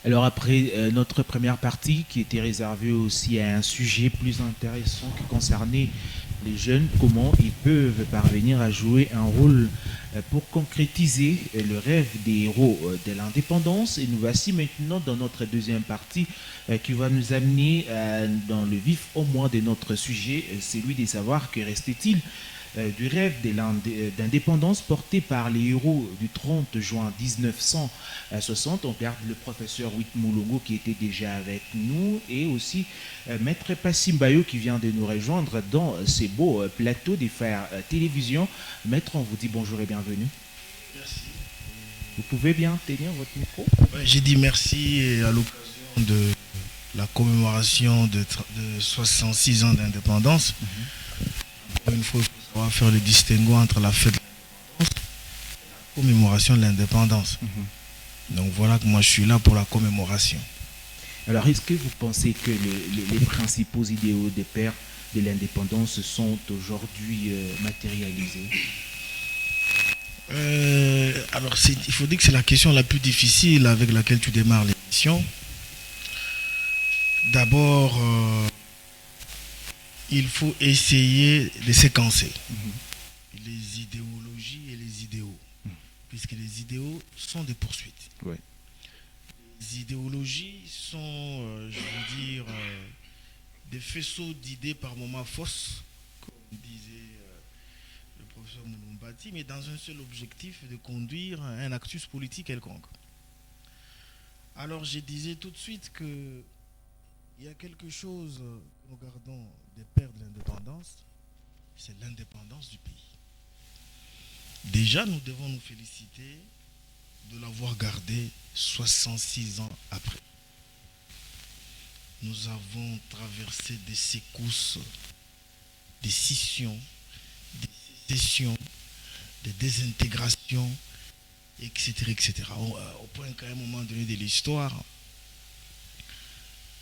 Alors après notre première partie qui était réservée aussi à un sujet plus intéressant qui concernait les jeunes, comment ils peuvent parvenir à jouer un rôle pour concrétiser le rêve des héros de l'indépendance. Et nous voici maintenant dans notre deuxième partie qui va nous amener dans le vif au moins de notre sujet, celui de savoir que restait-il du rêve d'indépendance porté par les héros du 30 juin 1960. On garde le professeur Witt Moulongo qui était déjà avec nous et aussi Maître Passimbayo qui vient de nous rejoindre dans ces beaux plateaux des frères télévision. Maître, on vous dit bonjour et bienvenue. Merci. Vous pouvez bien tenir votre micro? J'ai dit merci à l'occasion de la commémoration de 66 ans d'indépendance. Encore une fois, il faut savoir faire le distinguo entre la fête de l'indépendance et la commémoration de l'indépendance. Donc voilà que moi je suis là pour la commémoration. Alors, est-ce que vous pensez que les principaux idéaux des pères de l'indépendance sont aujourd'hui matérialisés? Alors, il faut dire que c'est la question la plus difficile avec laquelle tu démarres l'émission. D'abord, il faut essayer de séquencer les idéologies et les idéaux, puisque les idéaux sont des poursuites. Ouais. Les idéologies sont, je veux dire, des faisceaux d'idées par moments fausses, comme disait le professeur Mouloumbati, mais dans un seul objectif de conduire un actus politique quelconque. Alors je disais tout de suite que il y a quelque chose que nous gardons des pères de l'indépendance, c'est l'indépendance du pays. Déjà, nous devons nous féliciter de l'avoir gardé 66 ans après. Nous avons traversé des secousses, des scissions, des sécessions, des désintégrations, etc. etc. Au point qu'à un moment donné de l'histoire,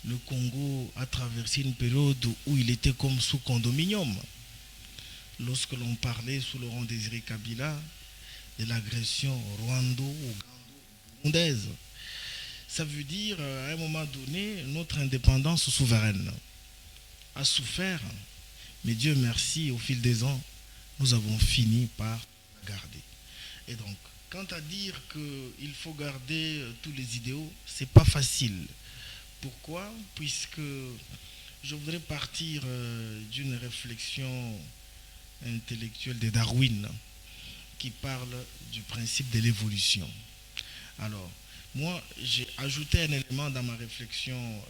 le Congo a traversé une période où il était comme sous condominium. Lorsque l'on parlait sous Laurent Désiré Kabila de l'agression rwando-burundaise, ça veut dire à un moment donné notre indépendance souveraine a souffert, mais Dieu merci, au fil des ans, nous avons fini par la garder. Et donc, quant à dire qu'il faut garder tous les idéaux, c'est pas facile. Pourquoi? Puisque je voudrais partir d'une réflexion intellectuelle de Darwin qui parle du principe de l'évolution. Alors, moi, j'ai ajouté un élément dans ma réflexion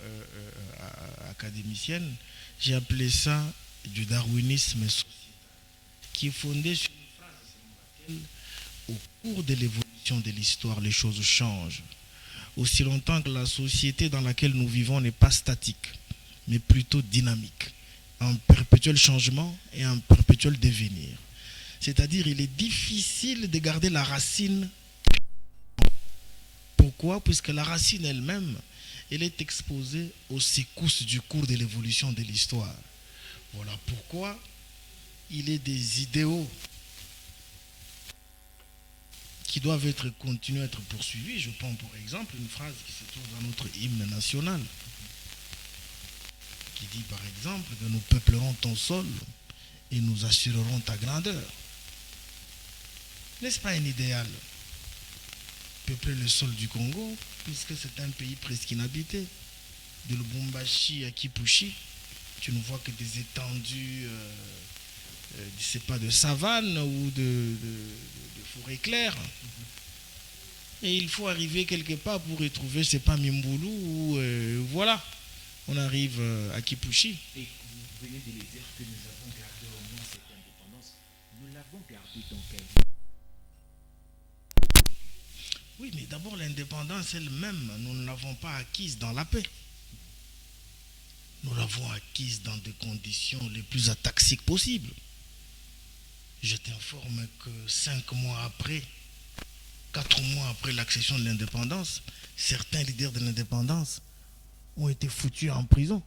académicienne. J'ai appelé ça du darwinisme sociétal, qui est fondé sur une phrase selon laquelle, au cours de l'évolution de l'histoire, les choses changent. Aussi longtemps que la société dans laquelle nous vivons n'est pas statique, mais plutôt dynamique, en perpétuel changement et en perpétuel devenir. C'est-à-dire, il est difficile de garder la racine. Pourquoi? Puisque la racine elle-même, elle est exposée aux secousses du cours de l'évolution de l'histoire. Voilà pourquoi il est des idéaux qui doivent être continués à être poursuivis. Je prends pour exemple une phrase qui se trouve dans notre hymne national, qui dit par exemple que nous peuplerons ton sol et nous assurerons ta grandeur. N'est-ce pas un idéal? Peupler le sol du Congo, puisque c'est un pays presque inhabité. De Lubumbashi à Kipushi, tu ne vois que des étendues, je sais pas, de savane ou de forêt claire. Et il faut arriver quelque part pour retrouver, je sais pas, Mimboulou ou voilà, on arrive à Kipushi. Et vous venez de le dire que nous avons gardé au moins cette indépendance. Nous l'avons gardée dans quel? Oui, mais d'abord l'indépendance elle-même, nous ne l'avons pas acquise dans la paix. Nous l'avons acquise dans des conditions les plus ataxiques possibles. Je t'informe que 5 mois après, 4 mois après l'accession de l'indépendance, certains leaders de l'indépendance ont été foutus en prison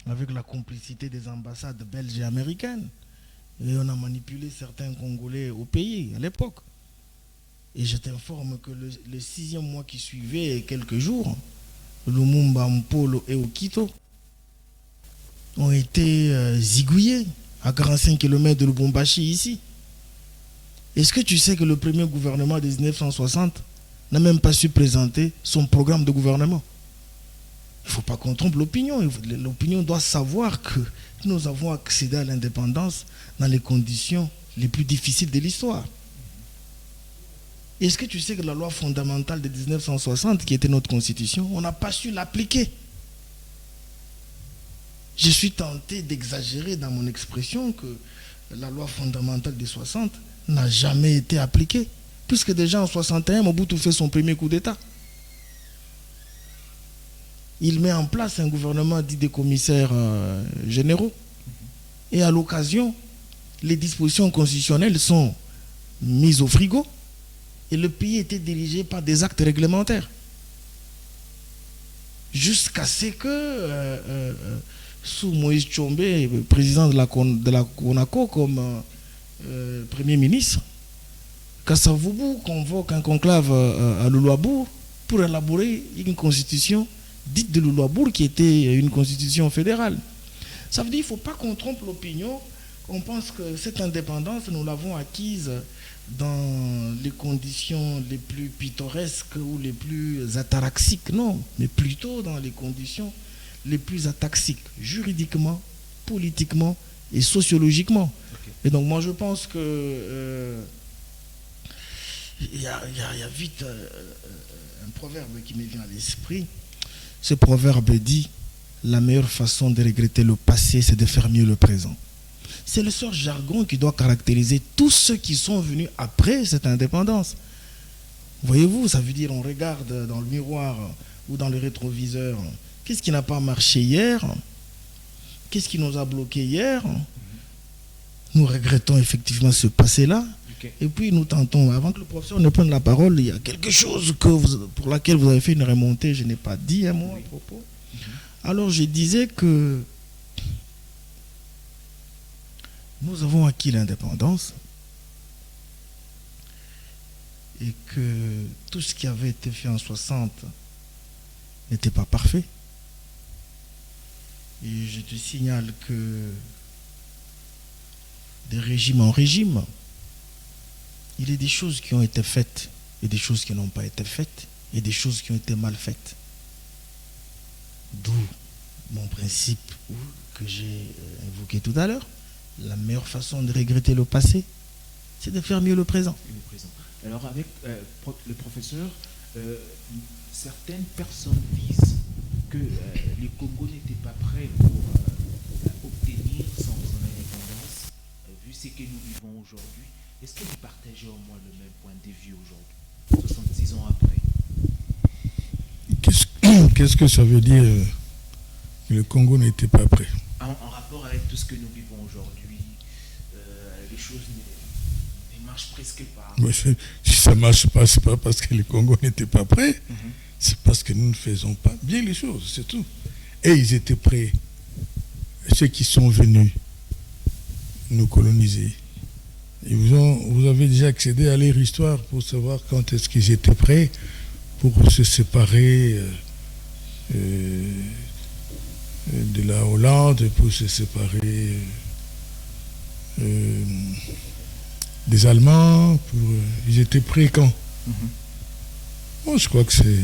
avec la complicité des ambassades belges et américaines. Et on a manipulé certains Congolais au pays à l'époque. Et je t'informe que le 6e mois qui suivait, quelques jours, Lumumba, Mpolo et Okito, ont été zigouillés à 45 km de Lubumbashi ici. Est-ce que tu sais que le premier gouvernement de 1960 n'a même pas su présenter son programme de gouvernement? Il ne faut pas qu'on trompe l'opinion. L'opinion doit savoir que nous avons accédé à l'indépendance dans les conditions les plus difficiles de l'histoire. Est-ce que tu sais que la loi fondamentale de 1960, qui était notre constitution, on n'a pas su l'appliquer? Je suis tenté d'exagérer dans mon expression que la loi fondamentale de 60 n'a jamais été appliquée, puisque déjà en 61, Mobutu fait son premier coup d'État. Il met en place un gouvernement dit des commissaires généraux. Et à l'occasion, les dispositions constitutionnelles sont mises au frigo et le pays était dirigé par des actes réglementaires. Jusqu'à ce que, sous Moïse Tshombe, président de la CONACO comme Premier ministre, Kasavubu convoque un conclave à Luluabourg pour élaborer une constitution dite de Luluabourg qui était une constitution fédérale. Ça veut dire qu'il ne faut pas qu'on trompe l'opinion. On pense que cette indépendance, nous l'avons acquise dans les conditions les plus pittoresques ou les plus ataraxiques. Non, mais plutôt dans les conditions les plus ataxiques, juridiquement, politiquement et sociologiquement. Okay. Et donc moi je pense que il y a vite un proverbe qui me vient à l'esprit. Ce proverbe dit: la meilleure façon de regretter le passé, c'est de faire mieux le présent. C'est le seul jargon qui doit caractériser tous ceux qui sont venus après cette indépendance. Voyez-vous, ça veut dire on regarde dans le miroir ou dans le rétroviseur. Qu'est-ce qui n'a pas marché hier? Qu'est-ce qui nous a bloqué hier? Nous regrettons effectivement ce passé-là. Okay. Et puis nous tentons, avant que le professeur ne prenne la parole, il y a quelque chose pour laquelle vous avez fait une remontée. Je n'ai pas dit un mot à propos. Alors je disais que nous avons acquis l'indépendance et que tout ce qui avait été fait en 60 n'était pas parfait. Et je te signale que de régime en régime, il y a des choses qui ont été faites et des choses qui n'ont pas été faites et des choses qui ont été mal faites. D'où mon principe que j'ai évoqué tout à l'heure. La meilleure façon de regretter le passé, c'est de faire mieux le présent. Alors avec le professeur, certaines personnes disent que le Congo n'était pas prêt pour obtenir son indépendance, vu ce que nous vivons aujourd'hui. Est-ce que vous partagez au moins le même point de vue aujourd'hui, 66 ans après? Qu'est-ce que ça veut dire que le Congo n'était pas prêt? En rapport avec tout ce que nous vivons aujourd'hui, les choses ne marchent presque pas. Mais si ça ne marche pas, ce n'est pas parce que le Congo n'était pas prêt, c'est parce que nous ne faisons pas bien les choses, c'est tout. Et ils étaient prêts, ceux qui sont venus nous coloniser. Et vous avez déjà accédé à leur histoire pour savoir quand est-ce qu'ils étaient prêts pour se séparer de la Hollande, pour se séparer des Allemands. Ils étaient prêts quand? Moi, je crois que c'est,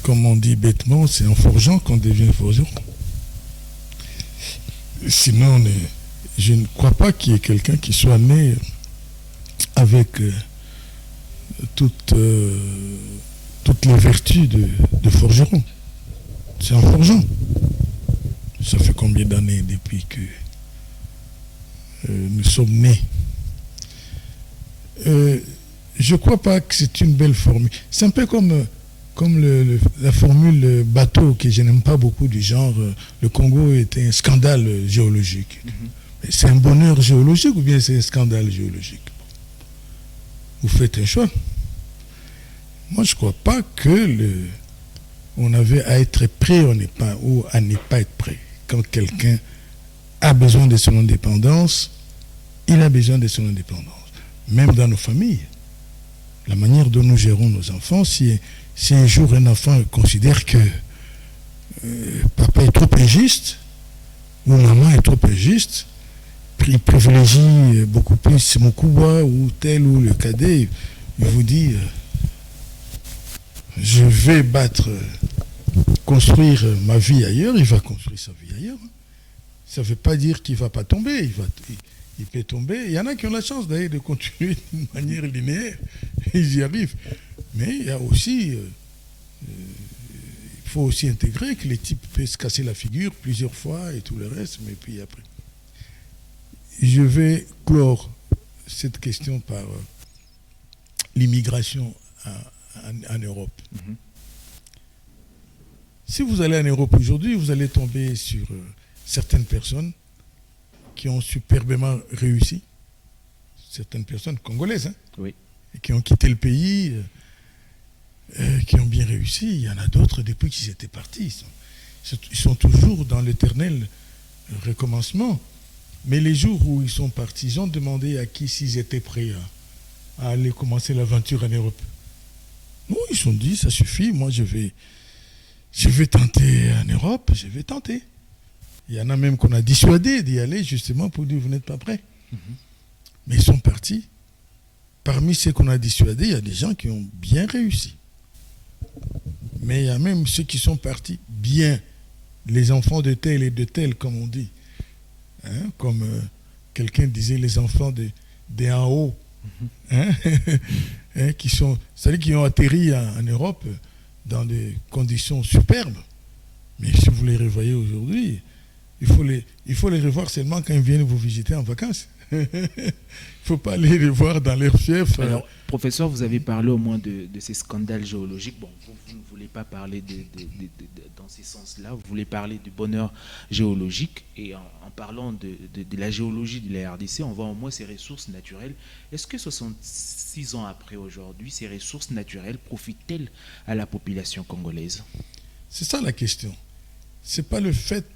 comme on dit bêtement, c'est en forgeant qu'on devient forgeron. Sinon, je ne crois pas qu'il y ait quelqu'un qui soit né avec toutes les vertus de forgeron. C'est en forgeant. Ça fait combien d'années depuis que nous sommes nés? Je ne crois pas que c'est une belle formule. C'est un peu comme la formule bateau que je n'aime pas beaucoup, du genre le Congo était un scandale géologique. C'est un bonheur géologique ou bien c'est un scandale géologique? Vous faites un choix. Moi, je ne crois pas que on avait à être prêt ou à ne pas être prêt. Quand quelqu'un a besoin de son indépendance, il a besoin de son indépendance. Même dans nos familles, la manière dont nous gérons nos enfants, si si un jour un enfant considère que papa est trop injuste, ou maman est trop injuste, il privilégie beaucoup plus Mokuba ou tel ou le cadet, il vous dit je vais construire ma vie ailleurs, il va construire sa vie ailleurs. Ça ne veut pas dire qu'il ne va pas tomber, il peut tomber. Il y en a qui ont la chance d'ailleurs de continuer d'une manière linéaire, ils y arrivent. Mais il y a aussi, il faut aussi intégrer que les types peuvent se casser la figure plusieurs fois et tout le reste, mais puis après. Je vais clore cette question par l'immigration en Europe. Mm-hmm. Si vous allez en Europe aujourd'hui, vous allez tomber sur certaines personnes qui ont superbement réussi, certaines personnes congolaises, hein, oui, et qui ont quitté le pays, qui ont bien réussi. Il y en a d'autres depuis qu'ils étaient partis. Ils sont toujours dans l'éternel recommencement. Mais les jours où ils sont partis, ils ont demandé à qui s'ils étaient prêts à aller commencer l'aventure en Europe. Non, ils se sont dit, ça suffit, moi je vais tenter en Europe, je vais tenter. Il y en a même qu'on a dissuadé d'y aller justement pour dire, vous n'êtes pas prêts. Mm-hmm. Mais ils sont partis. Parmi ceux qu'on a dissuadés, il y a des gens qui ont bien réussi. Mais il y a même ceux qui sont partis bien, les enfants de tel et de tel, comme on dit. Hein, comme quelqu'un disait, les enfants des en haut, hein, hein, c'est-à-dire qui ont atterri en Europe dans des conditions superbes. Mais si vous les revoyez aujourd'hui, il faut les revoir seulement quand ils viennent vous visiter en vacances. Il ne faut pas aller les voir dans leur fief. Alors, professeur, vous avez parlé au moins de ces scandales géologiques. Bon, vous ne voulez pas parler dans ces sens-là. Vous voulez parler du bonheur géologique. Et en parlant de la géologie de la RDC, on voit au moins ces ressources naturelles. Est-ce que 66 ans après aujourd'hui, ces ressources naturelles profitent-elles à la population congolaise? C'est ça la question. Ce n'est pas le fait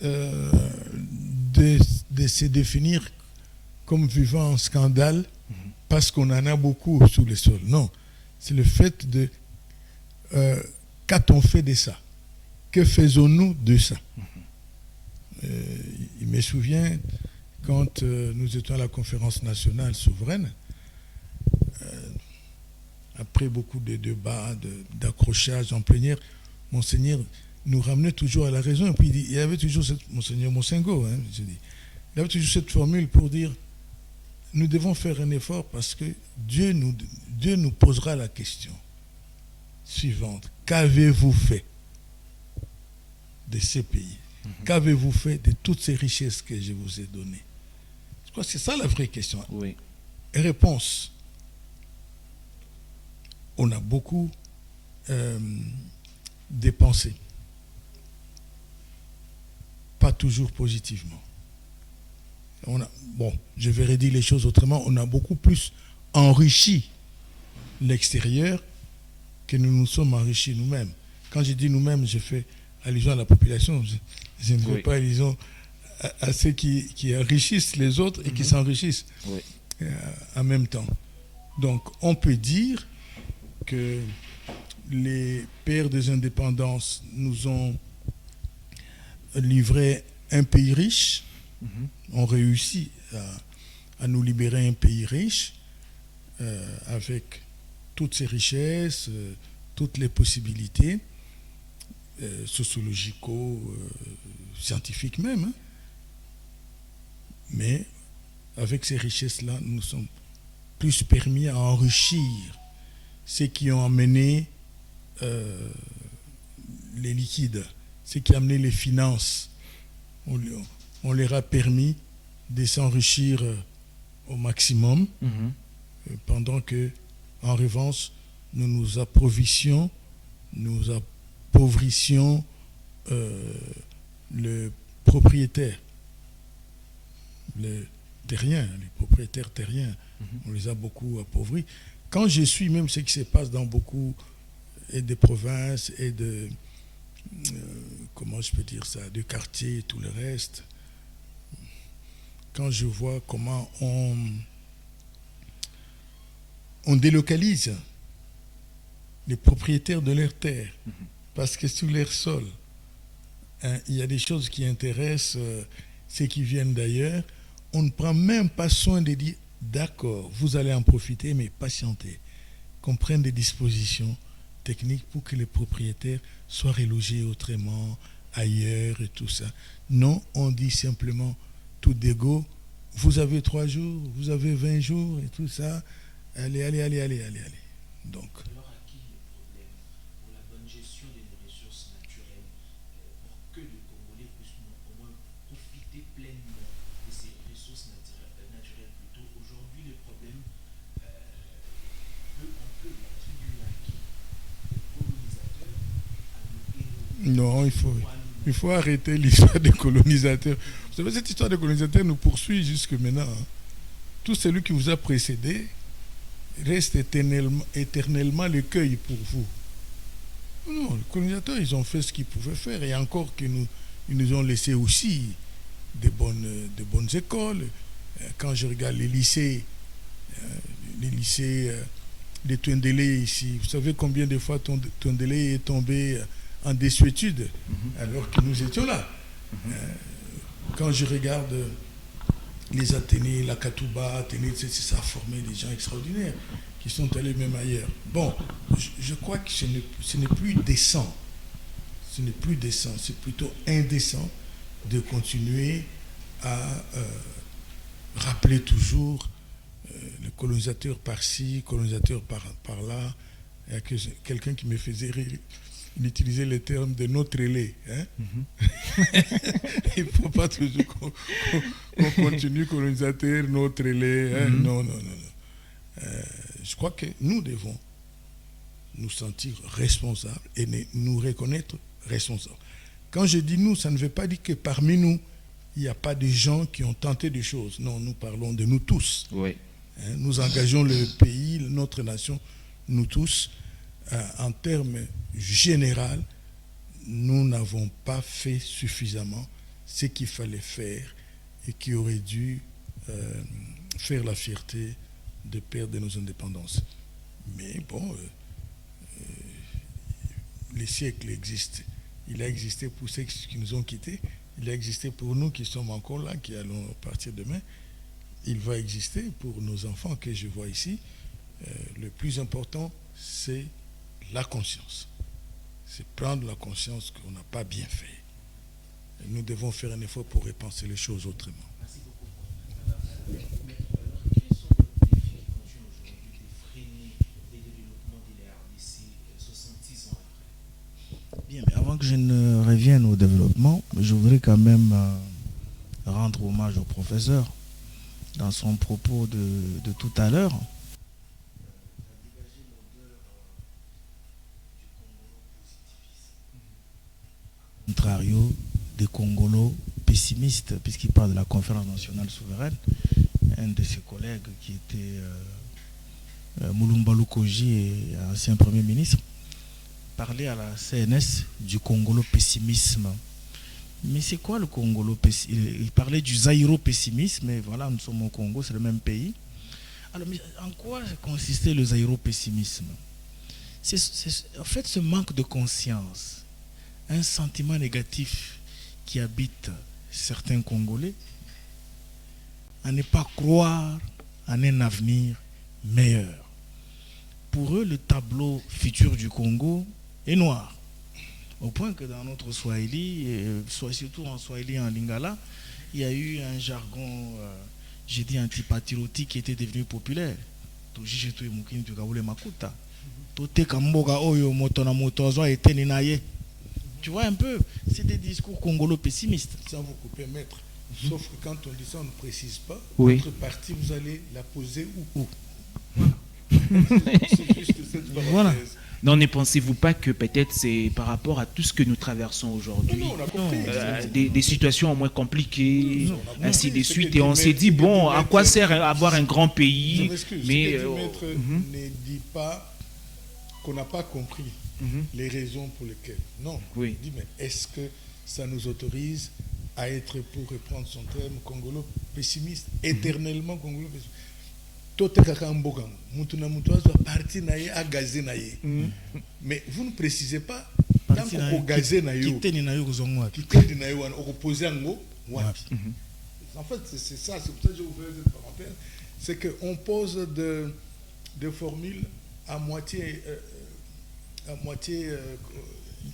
de se définir comme vivant en scandale parce qu'on en a beaucoup sous le sol. Non, c'est le fait de qu'a-t-on fait de ça? Que faisons-nous de ça? Il me souvient quand nous étions à la conférence nationale souveraine, après beaucoup de débats, d'accrochages en plénière, Monseigneur nous ramenait toujours à la raison. Et puis il y avait toujours Monseigneur Mosengo, hein, il avait toujours cette formule pour dire nous devons faire un effort parce que Dieu nous posera la question suivante. Qu'avez-vous fait de ces pays? Qu'avez-vous fait de toutes ces richesses que je vous ai données? Je crois que c'est ça la vraie question. Oui. Et réponse. On a beaucoup dépensé. Pas toujours positivement. Je vais redire les choses autrement. On a beaucoup plus enrichi l'extérieur que nous nous sommes enrichis nous-mêmes. Quand je dis nous-mêmes, je fais allusion à la population. Je ne fais pas allusion à ceux qui enrichissent les autres et qui s'enrichissent en même temps. Donc, on peut dire que les pères des indépendances nous ont livré un pays riche, ont réussi à nous libérer un pays riche avec toutes ses richesses, toutes les possibilités sociologico-scientifiques même. Hein. Mais avec ces richesses-là, nous sommes plus permis à enrichir ceux qui ont amené les liquides, ceux qui ont amené les finances. On leur a permis de s'enrichir au maximum, pendant que, en revanche, nous nous appauvrissions le propriétaire, les propriétaires terriens. On les a beaucoup appauvris. Quand je suis même ce qui se passe dans beaucoup de provinces et de comment je peux dire ça, de quartiers et tout le reste, quand je vois comment on délocalise les propriétaires de leurs terres. Parce que sur leur sol, il y a des choses qui intéressent ceux qui viennent d'ailleurs. On ne prend même pas soin de dire, d'accord, vous allez en profiter, mais patientez. Qu'on prenne des dispositions techniques pour que les propriétaires soient relogés autrement, ailleurs et tout ça. Non, on dit simplement tout d'ego, vous avez 3 jours, vous avez 20 jours et tout ça. Allez. Donc. Alors à qui le problème pour la bonne gestion des ressources naturelles, pour que les Congolais puissent au moins profiter pleinement de ces ressources naturelles plutôt. Aujourd'hui, le problème peut un peu l'attribuer à qui? Les colonisateurs, à nos héros. Non, il faut arrêter l'histoire des colonisateurs. Vous savez, cette histoire des colonisateurs nous poursuit jusque maintenant. Tout celui qui vous a précédé reste éternellement l'écueil pour vous. Non, les colonisateurs, ils ont fait ce qu'ils pouvaient faire. Et encore qu'ils nous ont laissé aussi de bonnes écoles. Quand je regarde les lycées de Twendélé ici, vous savez combien de fois Twendélé est tombé en désuétude alors que nous étions là. Quand je regarde les Athénées, la Katouba, Athénées, ça a formé des gens extraordinaires qui sont allés même ailleurs. Bon, je crois que ce n'est plus décent. Ce n'est plus décent, c'est plutôt indécent de continuer à rappeler toujours le colonisateur par-ci, colonisateur par-là. Il y a quelqu'un qui me faisait rire. Il utilisait les termes de notre lait. Il ne faut pas toujours qu'on continue colonisateur, notre lait. Non. Je crois que nous devons nous sentir responsables et nous reconnaître responsables. Quand je dis nous, ça ne veut pas dire que parmi nous, il n'y a pas de gens qui ont tenté des choses. Non, nous parlons de nous tous. Oui. Nous engageons le pays, notre nation, nous tous. En termes généraux, nous n'avons pas fait suffisamment ce qu'il fallait faire et qui aurait dû faire la fierté de perdre nos indépendances. Mais bon, les siècles existent. Il a existé pour ceux qui nous ont quittés, il a existé pour nous qui sommes encore là, qui allons partir demain. Il va exister pour nos enfants que je vois ici. Le plus important, c'est la conscience. C'est prendre la conscience qu'on n'a pas bien fait. Et nous devons faire un effort pour repenser les choses autrement. Merci beaucoup. Mais quels sont les défis qui continuent aujourd'hui de freiner le développement de la RDC 66 ans après? Bien, mais avant que je ne revienne au développement, je voudrais quand même rendre hommage au professeur dans son propos de tout à l'heure. Contrario des Congolos pessimistes, puisqu'il parle de la conférence nationale souveraine, un de ses collègues qui était Mulumba Lukoji, ancien premier ministre, parlait à la CNS du Congolo pessimisme. Mais c'est quoi le Congolo pessimisme? Il parlait du zaïro-pessimisme, mais voilà, nous sommes au Congo, c'est le même pays. Alors, mais en quoi consistait le zaïro-pessimisme? C'est en fait ce manque de conscience, un sentiment négatif qui habite certains Congolais, à ne pas croire en un avenir meilleur. Pour eux, le tableau futur du Congo est noir. Au point que dans notre Swahili, surtout en Swahili et en Lingala, il y a eu un jargon, j'ai dit antipatriotique, qui était devenu populaire. Tu vois un peu, c'est des discours congolo-pessimistes. Sans vous couper, maître. Sauf que quand on dit ça, on ne précise pas. Oui. Votre partie, vous allez la poser où? C'est juste cette parenthèse. Voilà. Non, ne pensez-vous pas que peut-être c'est par rapport à tout ce que nous traversons aujourd'hui, des situations au moins compliquées, ainsi de suite, et on s'est dit, bon, à quoi sert avoir un grand pays? Mais maître ne dit pas qu'on n'a pas compris les raisons pour lesquelles. Non, il dit, mais est-ce que ça nous autorise à être, pour reprendre son terme, congolo pessimiste, éternellement congolo pessimiste? Mais vous ne précisez pas. En fait, c'est ça, c'est pour ça que j'ai ouvert cette parenthèse. C'est qu'on pose des formules à moitié.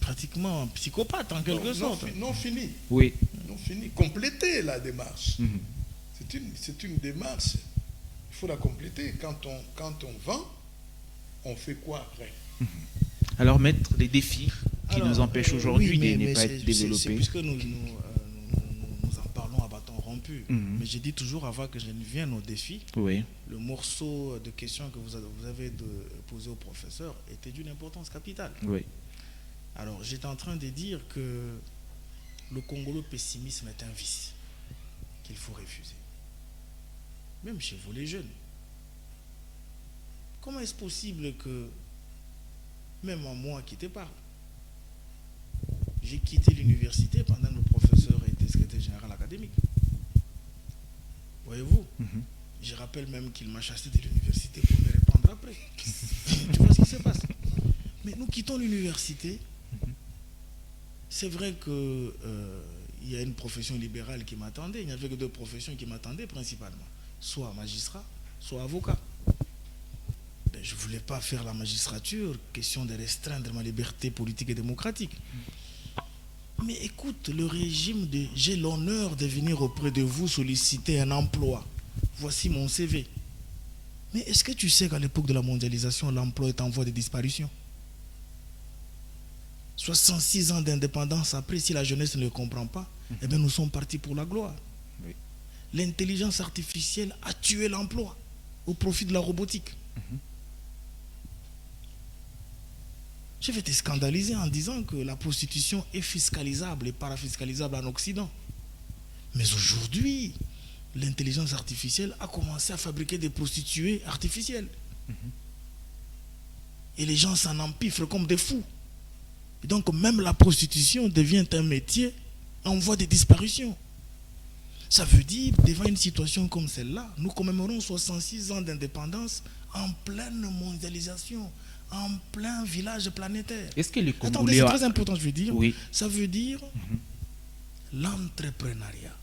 Pratiquement psychopathe en quelque sorte. Non fini. Oui. Non fini. Compléter la démarche. C'est une démarche. Il faut la compléter. Quand on vend, on fait quoi après? Alors, maître, les défis qui nous empêchent aujourd'hui de ne pas être développés. Puisque nous en parlons à bâton rompu. Mais j'ai dit toujours, avant que je ne vienne aux défis, oui, le morceau de questions que vous avez posé au professeur était d'une importance capitale. Oui. Alors, j'étais en train de dire que le congolais pessimisme est un vice qu'il faut refuser. Même chez vous, les jeunes. Comment est-ce possible que, même à moi qui te parle, j'ai quitté l'université pendant que le professeur était secrétaire général académique? Voyez-vous, je rappelle même qu'il m'a chassé de l'université pour me répandre après. Tu vois ce qui se passe? Mais nous quittons l'université. C'est vrai que il y a une profession libérale qui m'attendait. Il n'y avait que deux professions qui m'attendaient principalement. Soit magistrat, soit avocat. Ben, je ne voulais pas faire la magistrature, question de restreindre ma liberté politique et démocratique. Mais écoute, le régime de « j'ai l'honneur de venir auprès de vous solliciter un emploi. Voici mon CV ». Mais est-ce que tu sais qu'à l'époque de la mondialisation, l'emploi est en voie de disparition? 66 ans d'indépendance après, si la jeunesse ne le comprend pas, eh bien nous sommes partis pour la gloire. Oui. L'intelligence artificielle a tué l'emploi au profit de la robotique. Je vais te scandaliser en disant que la prostitution est fiscalisable et parafiscalisable en Occident. Mais aujourd'hui, l'intelligence artificielle a commencé à fabriquer des prostituées artificielles. Et les gens s'en empiffrent comme des fous. Et donc même la prostitution devient un métier en voie de disparition. Ça veut dire, devant une situation comme celle-là, nous commémorons 66 ans d'indépendance en pleine mondialisation, en plein village planétaire. Est-ce que les Congolais... Attendez, c'est très important, je veux dire. Oui. Ça veut dire l'entrepreneuriat.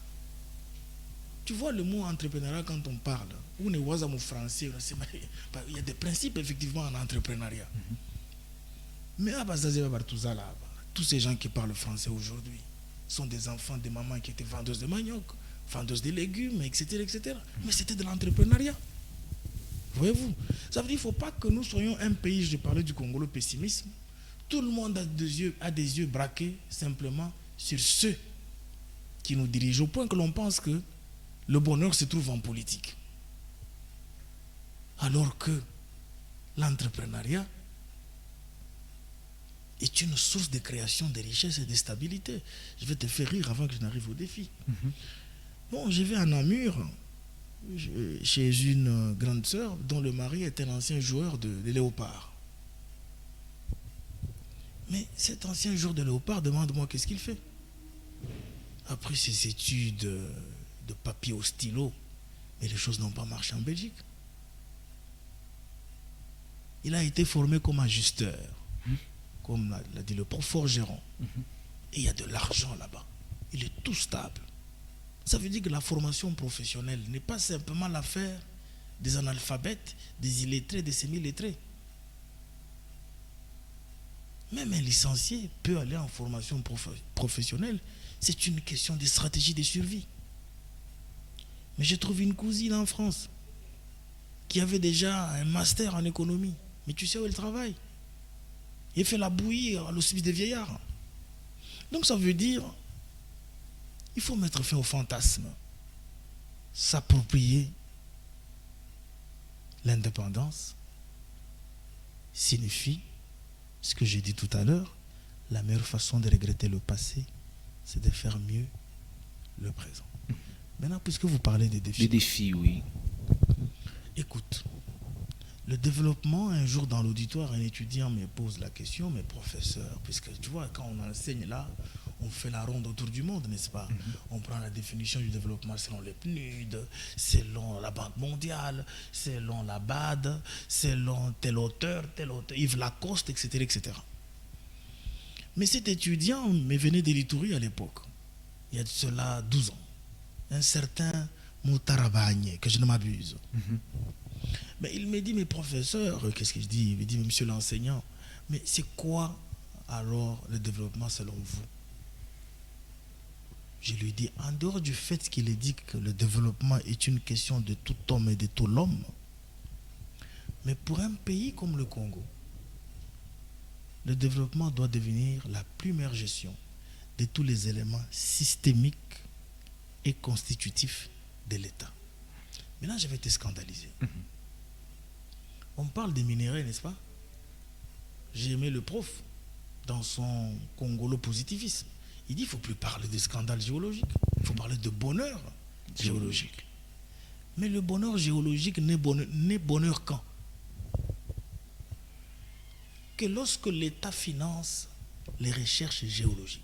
Tu vois le mot entrepreneuriat quand on parle, ou ne voit mon français, il y a des principes effectivement en entrepreneuriat. Mais à tous ces gens qui parlent français aujourd'hui sont des enfants de mamans qui étaient vendeuses de manioc, vendeuses de légumes, etc. etc. Mais c'était de l'entrepreneuriat. Voyez-vous? Ça veut dire qu'il ne faut pas que nous soyons un pays, je parlais du Congo, le pessimisme. Tout le monde a des yeux braqués simplement sur ceux qui nous dirigent, au point que l'on pense que le bonheur se trouve en politique. Alors que l'entrepreneuriat est une source de création de richesse et de stabilité. Je vais te faire rire avant que je n'arrive au défi. Bon, je vais à Namur, chez une grande sœur dont le mari est un ancien joueur de léopard. Mais cet ancien joueur de léopard, demande-moi qu'est-ce qu'il fait. Après ses études de papier au stylo, mais les choses n'ont pas marché en Belgique. Il a été formé comme ajusteur, comme l'a dit le prof forgeron. Et il y a de l'argent là-bas. Il est tout stable. Ça veut dire que la formation professionnelle n'est pas simplement l'affaire des analphabètes, des illettrés, des semi-lettrés. Même un licencié peut aller en formation professionnelle. C'est une question de stratégie de survie. Mais j'ai trouvé une cousine en France qui avait déjà un master en économie. Mais tu sais où elle travaille? Elle fait la bouillie à l'hospice des vieillards. Donc ça veut dire il faut mettre fin au fantasme, s'approprier l'indépendance signifie ce que j'ai dit tout à l'heure, la meilleure façon de regretter le passé, c'est de faire mieux le présent. Maintenant, puisque vous parlez des défis. Les défis, oui. Écoute, le développement, un jour dans l'auditoire, un étudiant me pose la question, mais professeur, puisque tu vois, quand on enseigne là, on fait la ronde autour du monde, n'est-ce pas? On prend la définition du développement selon les PNUD, selon la Banque mondiale, selon la BAD, selon tel auteur, Yves Lacoste, etc., etc. Mais cet étudiant me venait de l'Itourie à l'époque, il y a de cela 12 ans, un certain Moutarabagne, que je ne m'abuse. Mais il me dit, mais professeur, qu'est-ce que je dis? Il me dit, monsieur l'enseignant, mais c'est quoi alors le développement selon vous? Je lui dis, en dehors du fait qu'il ait dit que le développement est une question de tout homme et de tout l'homme, mais pour un pays comme le Congo, le développement doit devenir la première gestion de tous les éléments systémiques et constitutifs de l'État. Maintenant, j'avais été scandalisé. On parle des minéraux, n'est-ce pas? J'ai aimé le prof dans son congolo-positivisme. Il dit qu'il ne faut plus parler de scandale géologique, il faut parler de bonheur géologique. Mais le bonheur géologique n'est bonheur quand? Que lorsque l'État finance les recherches géologiques.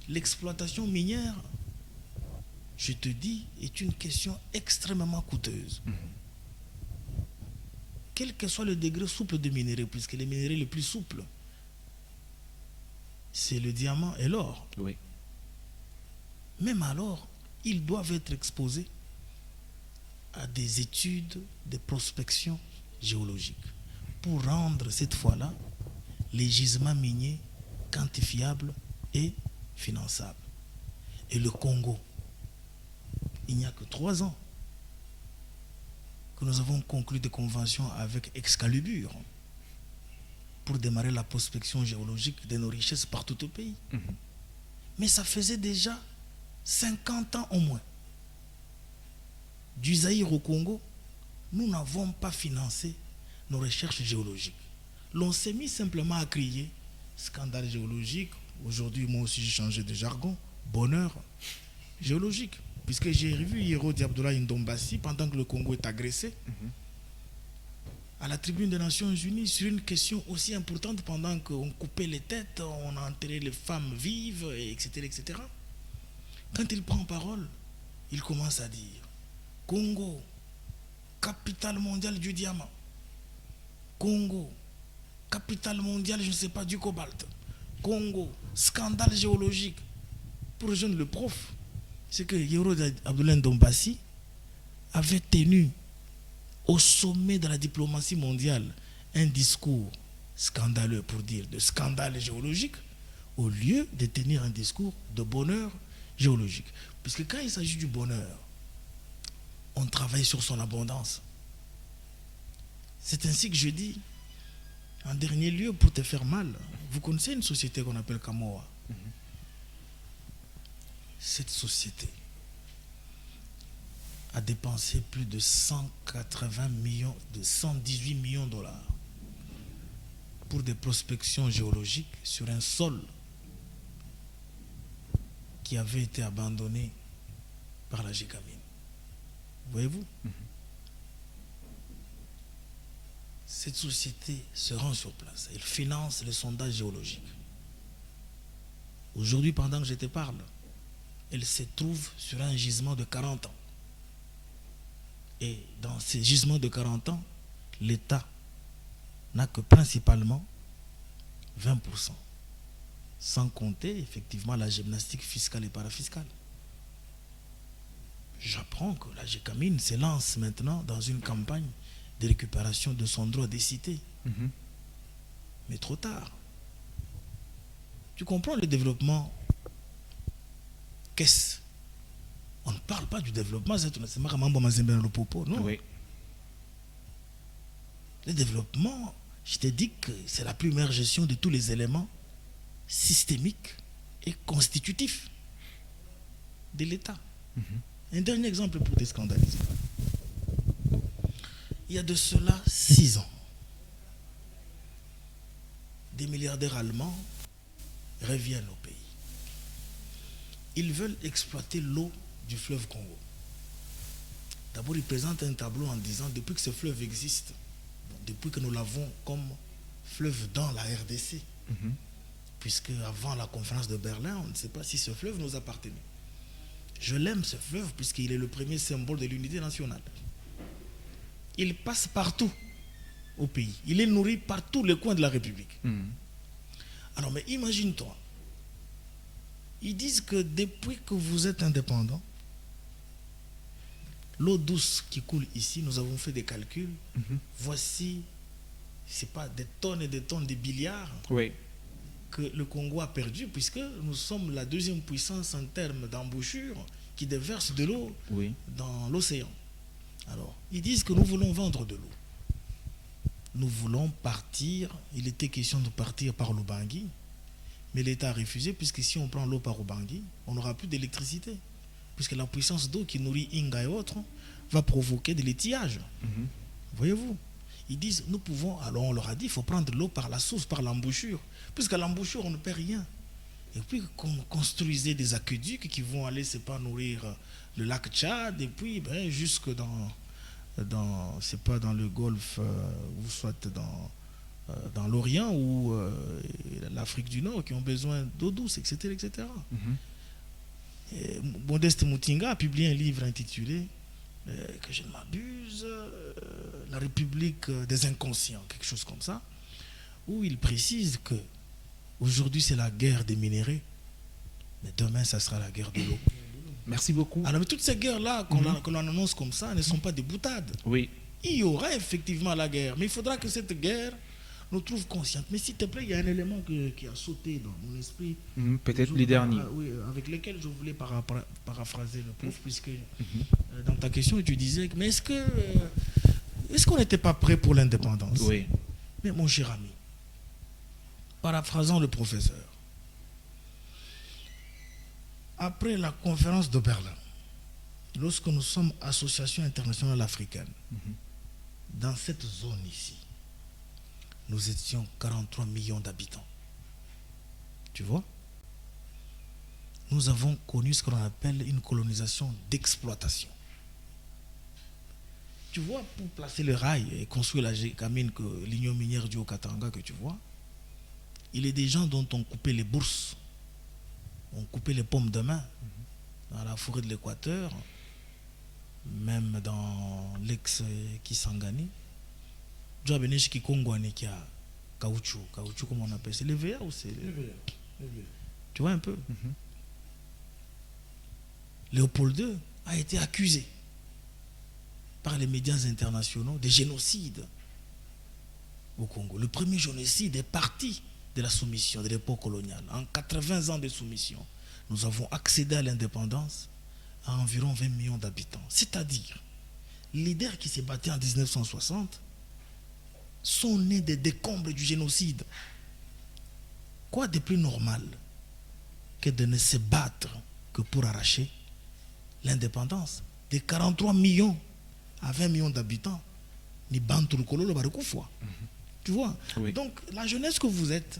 L'exploitation minière, je te dis, est une question extrêmement coûteuse. Quel que soit le degré souple de minerai, puisque les minéraux les plus souples, c'est le diamant et l'or. Oui. Même alors, ils doivent être exposés à des études de prospection géologique pour rendre cette fois-là les gisements miniers quantifiables et finançables. Et le Congo, il n'y a que 3 ans que nous avons conclu des conventions avec Excalibur pour démarrer la prospection géologique de nos richesses partout au pays. Mais ça faisait déjà 50 ans au moins. Du Zaïre au Congo, nous n'avons pas financé nos recherches géologiques. L'on s'est mis simplement à crier scandale géologique. Aujourd'hui, moi aussi, j'ai changé de jargon. Bonheur géologique. Puisque j'ai revu Yero Abdoulaye Ndombassi pendant que le Congo est agressé à la tribune des Nations Unies sur une question aussi importante, pendant qu'on coupait les têtes, on a enterré les femmes vives, etc., etc. Quand il prend parole, il commence à dire Congo, capitale mondiale du diamant. Congo, capitale mondiale, je ne sais pas, du cobalt. Congo, scandale géologique. Pour rejoindre le prof, c'est que Yero Abdoulaye Ndombassi avait tenu au sommet de la diplomatie mondiale un discours scandaleux, pour dire de scandale géologique, au lieu de tenir un discours de bonheur géologique. Puisque quand il s'agit du bonheur, on travaille sur son abondance. C'est ainsi que je dis, en dernier lieu, pour te faire mal, vous connaissez une société qu'on appelle Kamoa. Cette société a dépensé plus de 180 millions, de 118 millions de dollars pour des prospections géologiques sur un sol qui avait été abandonné par la Gécamine. Voyez-vous? Cette société se rend sur place. Elle finance les sondages géologiques. Aujourd'hui, pendant que je te parle, elle se trouve sur un gisement de 40 ans. Et dans ces gisements de 40 ans, l'État n'a que principalement 20%. Sans compter effectivement la gymnastique fiscale et parafiscale. J'apprends que la Gécamine se lance maintenant dans une campagne de récupération de son droit des cités. Mais trop tard. Tu comprends le développement? Qu'est-ce? On ne parle pas du développement, non. Oui. Le développement, je t'ai dit que c'est la première gestion de tous les éléments systémiques et constitutifs de l'État. Un dernier exemple pour te scandaliser. Il y a de cela 6 ans, des milliardaires allemands reviennent au pays. Ils veulent exploiter l'eau du fleuve Congo. D'abord, ils présentent un tableau en disant, depuis que ce fleuve existe, depuis que nous l'avons comme fleuve dans la RDC, puisque avant la conférence de Berlin, on ne sait pas si ce fleuve nous appartenait. Je l'aime, ce fleuve, puisqu'il est le premier symbole de l'unité nationale. Il passe partout au pays. Il est nourri par tous les coins de la République. Alors, mais imagine-toi, ils disent que depuis que vous êtes indépendant, l'eau douce qui coule ici, nous avons fait des calculs. Voici, c'est pas des tonnes et des tonnes de milliards que le Congo a perdu, puisque nous sommes la deuxième puissance en termes d'embouchure qui déverse de l'eau dans l'océan. Alors, ils disent que nous voulons vendre de l'eau. Nous voulons partir. Il était question de partir par l'Ubangui, mais l'État a refusé, puisque si on prend l'eau par Ubangui, on n'aura plus d'électricité, puisque la puissance d'eau qui nourrit Inga et autres va provoquer de l'étiage. Voyez-vous, ils disent, nous pouvons, alors on leur a dit, il faut prendre l'eau par la source, par l'embouchure, puisqu'à l'embouchure, on ne paie rien. Et puis, qu'on construisait des aqueducs qui vont aller, c'est pas nourrir le lac Tchad, et puis, jusque c'est pas dans le Golfe, ou soit dans l'Orient, ou l'Afrique du Nord, qui ont besoin d'eau douce, etc., etc. Et Modeste Moutinga a publié un livre intitulé, que je ne m'abuse, La République des inconscients, quelque chose comme ça, où il précise que aujourd'hui c'est la guerre des minéraux, mais demain ça sera la guerre de l'eau. Merci beaucoup. Alors, mais toutes ces guerres-là qu'on annonce comme ça ne sont pas des boutades. Oui. Il y aura effectivement la guerre, mais il faudra que cette guerre nous trouve consciente. Mais s'il te plaît, il y a un élément qui a sauté dans mon esprit. Peut-être les derniers. Oui, avec lesquels je voulais paraphraser le prof, puisque dans ta question, tu disais, mais est-ce qu'on n'était pas prêt pour l'indépendance? Oui. Mais mon cher ami, paraphrasant le professeur, après la conférence de Berlin, lorsque nous sommes Association internationale africaine, dans cette zone ici, nous étions 43 millions d'habitants. Tu vois? Nous avons connu ce qu'on appelle une colonisation d'exploitation. Tu vois, pour placer le rail et construire la Gécamine, l'union minière du Haut-Katanga que tu vois, il est des gens dont on coupait les bourses, on coupait les pommes de main dans la forêt de l'Équateur, même dans l'ex-Kisangani. Tu as béni chez Kongouane qui a caoutchouc, comment on appelle, c'est les VA ou c'est les VA. Tu vois un peu. Léopold II a été accusé par les médias internationaux de génocide au Congo. Le premier génocide est parti de la soumission de l'époque coloniale. En 80 ans de soumission, nous avons accédé à l'indépendance à environ 20 millions d'habitants. C'est-à-dire, les leaders qui s'est battu en 1960 sont nés des décombres du génocide. Quoi de plus normal que de ne se battre que pour arracher l'indépendance de 43 millions à 20 millions d'habitants? Ni Bantu Kololo Barekoufoua. Tu vois? Oui. Donc, la jeunesse que vous êtes,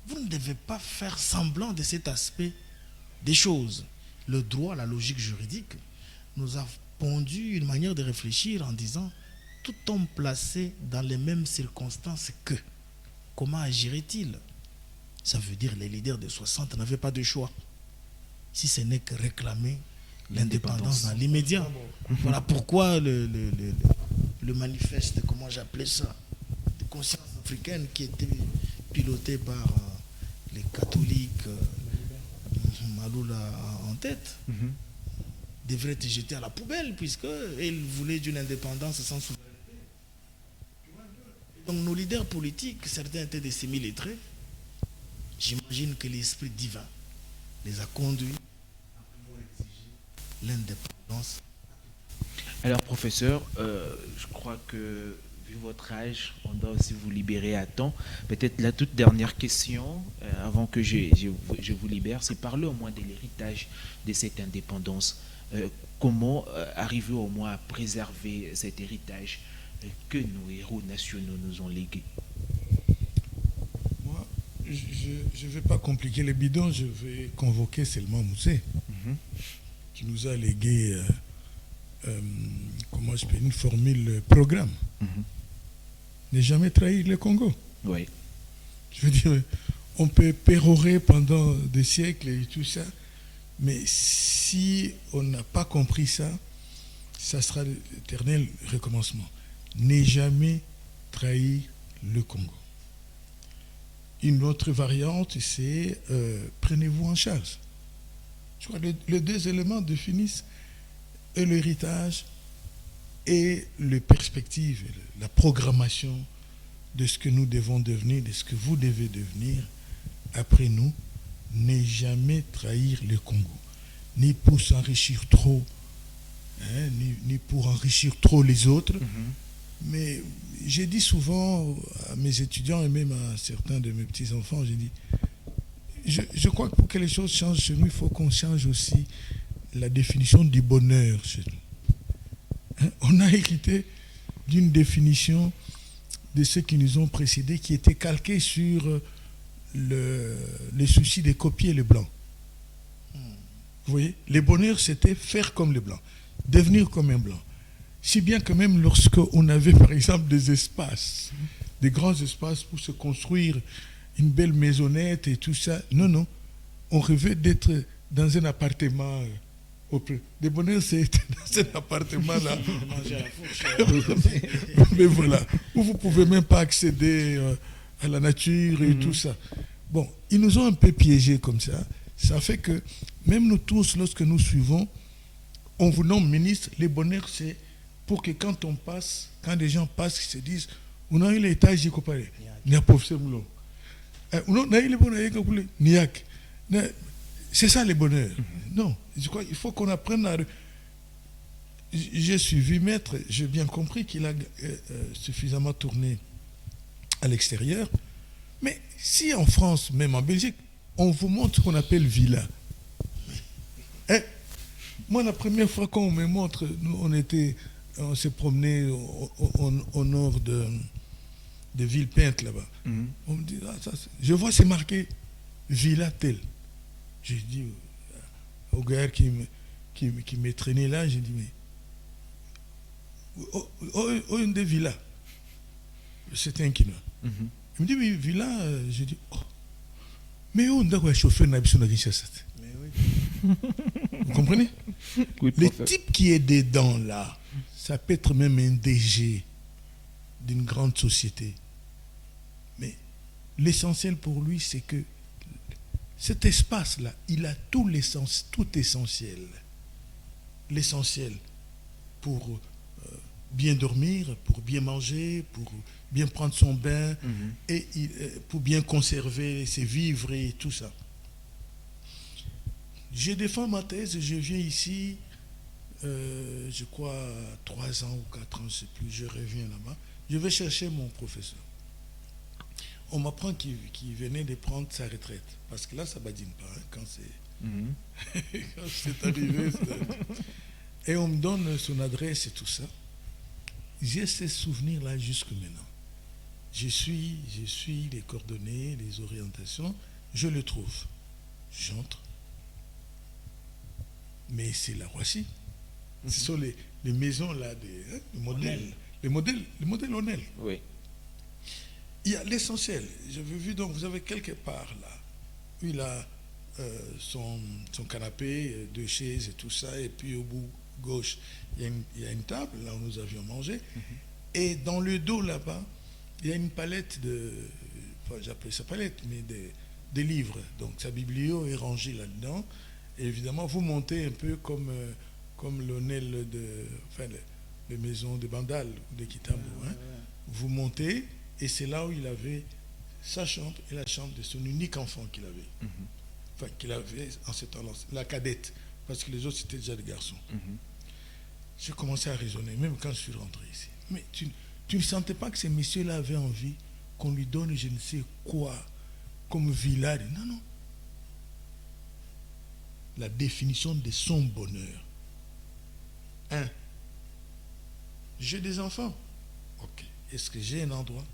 vous ne devez pas faire semblant de cet aspect des choses. Le droit, la logique juridique nous a pondu une manière de réfléchir en disant tout homme placé dans les mêmes circonstances que, comment agirait-il? Ça veut dire les leaders de 60 n'avaient pas de choix, si ce n'est que réclamer l'indépendance dans l'immédiat. Voilà pourquoi le manifeste, comment j'appelais ça, de conscience africaine qui était piloté par les catholiques, Maloula en tête, devrait être jeté à la poubelle, puisqu'ils voulaient d'une indépendance sans souveraineté. Donc nos leaders politiques, certains étaient des semi-lettrés. J'imagine que l'esprit divin les a conduits à pouvoir exiger l'indépendance. Alors, professeur, je crois que, vu votre âge, on doit aussi vous libérer à temps. Peut-être la toute dernière question, avant que je vous libère, c'est parler au moins de l'héritage de cette indépendance. Comment arriver au moins à préserver cet héritage que nos héros nationaux nous ont légué? Moi, je ne vais pas compliquer les bidons, je vais convoquer Selma Moussé, qui nous a légué une formule programme. Ne jamais trahir le Congo. Oui. Je veux dire, on peut pérorer pendant des siècles et tout ça, mais si on n'a pas compris ça, ça sera l'éternel recommencement. N'aie jamais trahi le Congo. Une autre variante, c'est prenez-vous en charge. Je crois que les deux éléments définissent l'héritage et les perspectives, la programmation de ce que nous devons devenir, de ce que vous devez devenir après nous. Ne jamais trahir le Congo, ni pour s'enrichir trop, ni pour enrichir trop les autres. Mais j'ai dit souvent à mes étudiants et même à certains de mes petits-enfants, j'ai dit, je crois que pour que les choses changent chez nous, il faut qu'on change aussi la définition du bonheur chez nous. On a hérité d'une définition de ceux qui nous ont précédés qui était calquée sur le souci de copier les Blancs. Vous voyez, le bonheur, c'était faire comme les Blancs, devenir comme un Blanc. Si bien que même lorsqu'on avait, par exemple, des espaces, des grands espaces pour se construire une belle maisonnette et tout ça, non, on rêvait d'être dans un appartement. Le bonheur, c'est dans cet appartement-là. Mais voilà, où vous ne pouvez même pas accéder à la nature et tout ça. Bon, ils nous ont un peu piégés comme ça. Ça fait que même nous tous, lorsque nous suivons, on vous nomme ministre. Le bonheur, c'est pour que quand on passe, quand les gens passent, ils se disent, on a eu l'étage, il y a pauvre moulon. On a eu le bonheur, c'est ça le bonheur. Non, je crois qu'il faut qu'on apprenne à... J'ai suivi Maître, j'ai bien compris qu'il a suffisamment tourné à l'extérieur. Mais si en France, même en Belgique, on vous montre ce qu'on appelle villa. Moi, la première fois qu'on me montre, on s'est promené au nord de Villepinte là-bas. On me dit, je vois c'est marqué villa tel. J'ai dit au gars qui me traînait là, j'ai dit, mais une des villas. C'était un Kinois. Il me dit, mais villa, j'ai dit, mais on doit chauffer une habitude de Kinshasa. Vous comprenez? Le type qui est dedans là, ça peut être même un DG d'une grande société. Mais l'essentiel pour lui, c'est que cet espace-là, il a tout essentiel. L'essentiel pour bien dormir, pour bien manger, pour bien prendre son bain, et pour bien conserver ses vivres et tout ça. Je défends ma thèse, je viens ici, je crois, 3 ans ou 4 ans, je ne sais plus, je reviens là-bas. Je vais chercher mon professeur. On m'apprend qu'il venait de prendre sa retraite. Parce que là, ça ne badine pas, quand c'est arrivé. Et on me donne son adresse et tout ça. J'ai ces souvenirs-là jusque maintenant. Je suis les coordonnées, les orientations, je le trouve. J'entre. Mais c'est la Roissy. Ce sont les maisons là, les modèles Onel. Oui. Il y a l'essentiel. J'avais vu, donc vous avez quelque part là, où il a son canapé, 2 chaises et tout ça, et puis au bout gauche, il y a une table, là où nous avions mangé, et dans le dos là-bas, il y a une palette j'appelle ça palette, mais des livres. Donc sa biblio est rangée là-dedans. Et évidemment, vous montez un peu comme l'Onel les maisons de Bandal ou de Kitambo. Vous montez, et c'est là où il avait sa chambre et la chambre de son unique enfant qu'il avait. Enfin, qu'il avait en ce temps-là, la cadette, parce que les autres c'était déjà des garçons. J'ai commencé à raisonner, même quand je suis rentré ici. Mais tu ne sentais pas que ces messieurs-là avaient envie qu'on lui donne je ne sais quoi comme villa? Non. La définition de son bonheur. J'ai des enfants. Ok. Est-ce que j'ai un endroit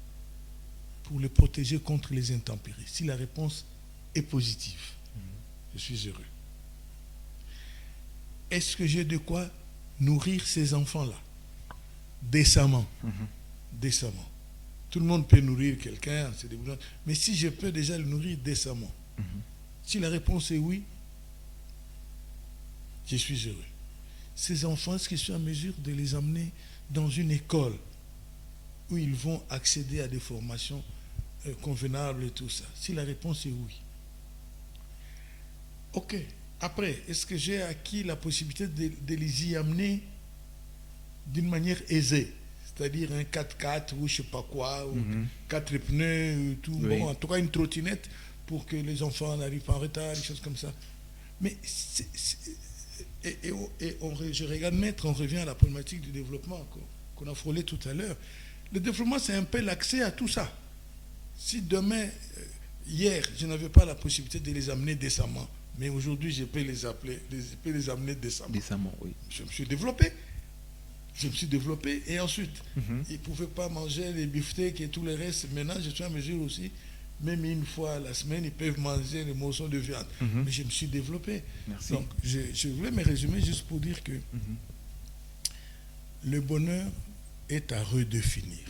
pour les protéger contre les intempéries? Si la réponse est positive, je suis heureux. Est-ce que j'ai de quoi nourrir ces enfants-là décemment? Décemment. Tout le monde peut nourrir quelqu'un, c'est des besoins. Mais si je peux déjà le nourrir décemment, si la réponse est oui, je suis heureux. Ces enfants, est-ce que je suis en mesure de les amener dans une école où ils vont accéder à des formations convenables et tout ça? Si la réponse est oui. Ok. Après, est-ce que j'ai acquis la possibilité de les y amener d'une manière aisée? C'est-à-dire un 4x4 ou je ne sais pas quoi, ou 4 pneus, tout. Oui. Bon, en tout cas une trottinette pour que les enfants n'arrivent pas en retard, des choses comme ça. Mais je regarde Maître, on revient à la problématique du développement qu'on a frôlé tout à l'heure. Le développement, c'est un peu l'accès à tout ça. Si demain, hier, je n'avais pas la possibilité de les amener décemment, mais aujourd'hui, je peux les amener décemment. Décemment, oui. Je me suis développé. Et ensuite, ils ne pouvaient pas manger les beefsteaks et tout le reste. Maintenant, je suis en mesure aussi, même une fois à la semaine, ils peuvent manger les morceaux de viande. Mais je me suis développé. Merci. Donc, je voulais me résumer juste pour dire que le bonheur est à redéfinir.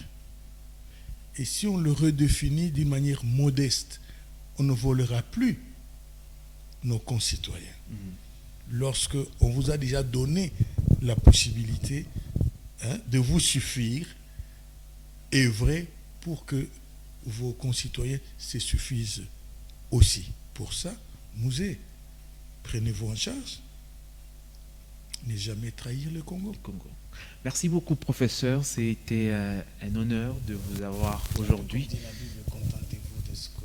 Et si on le redéfinit d'une manière modeste, on ne volera plus nos concitoyens. Lorsque on vous a déjà donné la possibilité de vous suffire, œuvrez pour que vos concitoyens se suffisent aussi. Pour ça, Mouzé, prenez-vous en charge. Ne jamais trahir le Congo. Merci beaucoup, professeur. C'était un honneur de vous avoir aujourd'hui. Comme dit la Bible, contentez-vous de ce que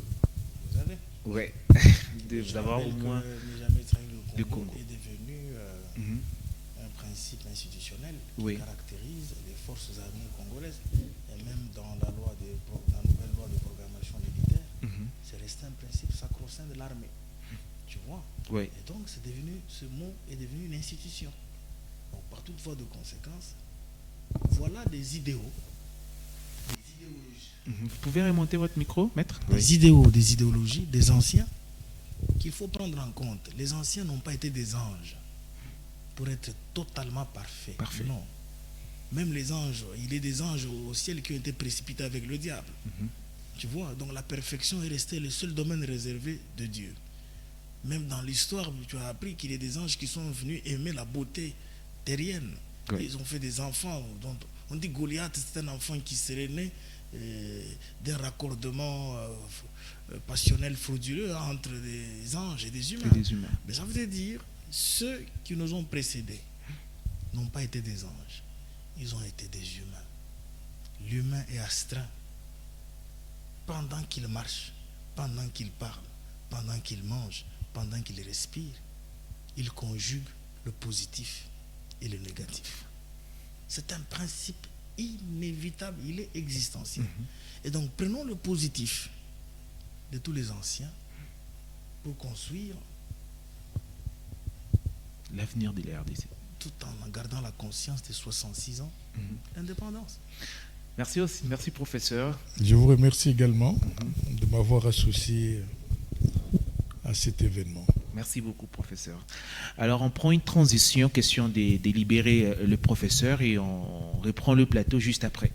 vous avez. Oui, de vous avoir au moins Ne jamais trahir le Congo, Congo est devenu un principe institutionnel qui Oui. caractérise les forces armées congolaises. Et même dans la nouvelle loi de programmation militaire, c'est resté un principe sacro-saint de l'armée. Tu vois? Oui. Et donc, ce mot est devenu une institution. Donc, par toute voie de conséquence, voilà des idéaux, des idéologies. Vous pouvez remonter votre micro, maître? Des idéaux, des idéologies, des anciens qu'il faut prendre en compte. Les anciens n'ont pas été des anges pour être totalement parfaits. Parfait. Non. Même les anges, il y a des anges au ciel qui ont été précipités avec le diable. Tu vois, donc la perfection est restée le seul domaine réservé de Dieu. Même dans l'histoire, tu as appris qu'il y a des anges qui sont venus aimer la beauté terrienne. Oui. Ils ont fait des enfants. Dont on dit Goliath, c'est un enfant qui serait né d'un raccordement passionnel frauduleux entre des anges et des humains. Mais ça veut dire, ceux qui nous ont précédés n'ont pas été des anges. Ils ont été des humains. L'humain est astreint. Pendant qu'il marche, pendant qu'il parle, pendant qu'il mange, pendant qu'il respire, il conjugue le positif et le négatif. C'est un principe inévitable, il est existentiel. Et donc prenons le positif de tous les anciens pour construire l'avenir de la RDC. Tout en gardant la conscience des 66 ans d'indépendance. Merci aussi, merci professeur. Je vous remercie également de m'avoir associé à cet événement. Merci beaucoup, professeur. Alors, on prend une transition, question de libérer le professeur et on reprend le plateau juste après.